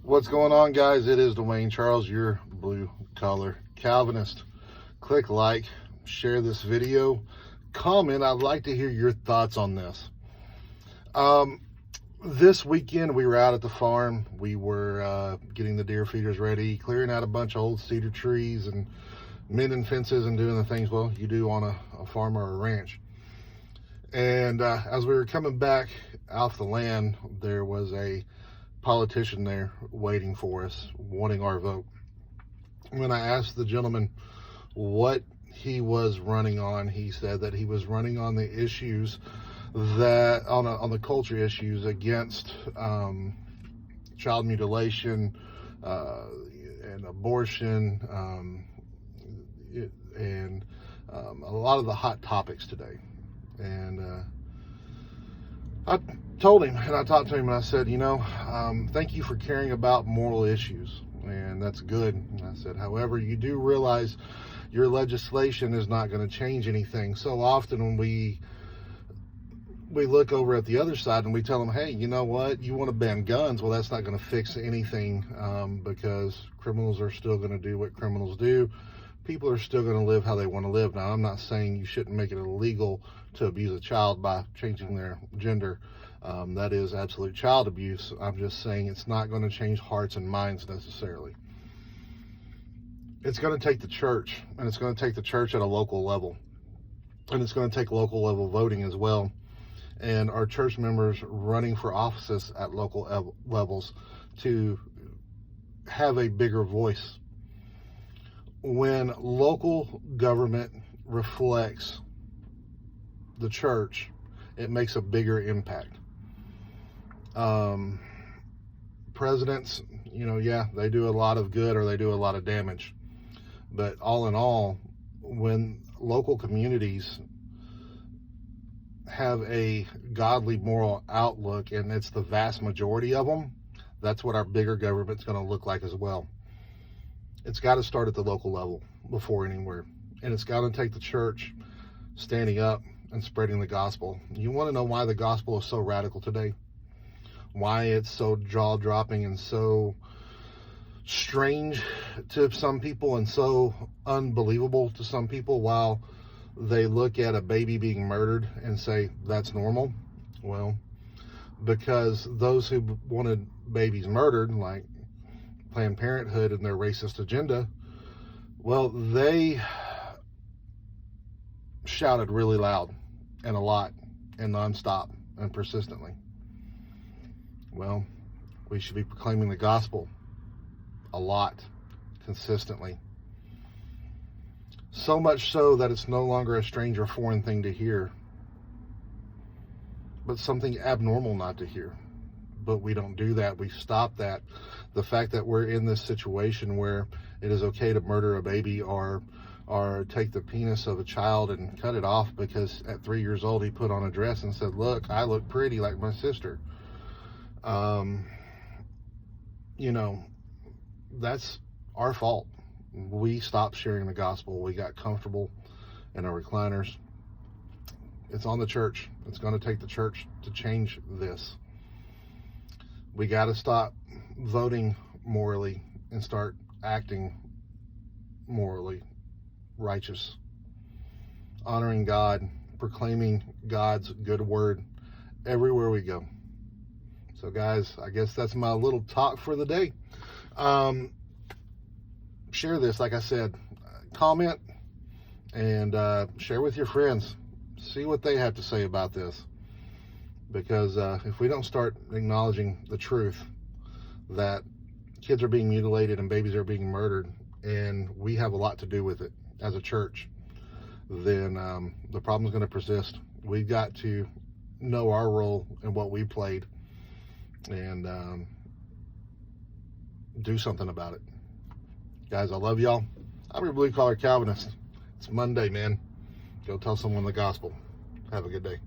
What's going on, guys? It is Dwayne Charles, your blue collar Calvinist. Click like, share this video, comment. I'd like to hear your thoughts on this. This weekend we were out at the farm. We were getting the deer feeders ready, clearing out a bunch of old cedar trees and mending fences and doing the things, well, you do on a farm or a ranch. And as we were coming back off the land, there was a politician there waiting for us, wanting our vote. When I asked the gentleman what he was running on, he said that he was running on the issues that on the culture issues against child mutilation and abortion and a lot of the hot topics today. And I told him, and I talked to him, and I said, thank you for caring about moral issues, and that's good. And I said, however, you do realize your legislation is not going to change anything. So often when we look over at the other side and we tell them, hey, you know what, you want to ban guns? Well, that's not going to fix anything because criminals are still going to do what criminals do. People are still going to live how they want to live. Now, I'm not saying you shouldn't make it illegal to abuse a child by changing their gender. That is absolute child abuse. I'm just saying it's not going to change hearts and minds necessarily. It's going to take the church, and it's going to take the church at a local level. And it's going to take local level voting as well. And our church members running for offices at local levels to have a bigger voice. When local government reflects the church, it makes a bigger impact. Presidents, they do a lot of good or they do a lot of damage. But all in all, when local communities have a godly moral outlook, and it's the vast majority of them, that's what our bigger government's going to look like as well. It's got to start at the local level before anywhere. And it's got to take the church standing up and spreading the gospel. You want to know why the gospel is so radical today? Why it's so jaw-dropping and so strange to some people and so unbelievable to some people, while they look at a baby being murdered and say that's normal? Well, because those who wanted babies murdered, like Planned Parenthood and their racist agenda, well, they shouted really loud and a lot and nonstop and persistently. Well, we should be proclaiming the gospel a lot, consistently. So much so that it's no longer a strange or foreign thing to hear, but something abnormal not to hear. But we don't do that. We stop that. The fact that we're in this situation where it is okay to murder a baby or take the penis of a child and cut it off because at 3 years old he put on a dress and said, look, I look pretty like my sister. That's our fault. We stopped sharing the gospel. We got comfortable in our recliners. It's on the church. It's going to take the church to change this. We got to stop voting morally and start acting morally righteous, honoring God, proclaiming God's good word everywhere we go. So guys, I guess that's my little talk for the day. Share this, like I said, comment and share with your friends. See what they have to say about this. Because if we don't start acknowledging the truth that kids are being mutilated and babies are being murdered, and we have a lot to do with it as a church, then the problem is going to persist. We've got to know our role and what we played and do something about it. Guys, I love y'all. I'm your blue collar Calvinist. It's Monday, man. Go tell someone the gospel. Have a good day.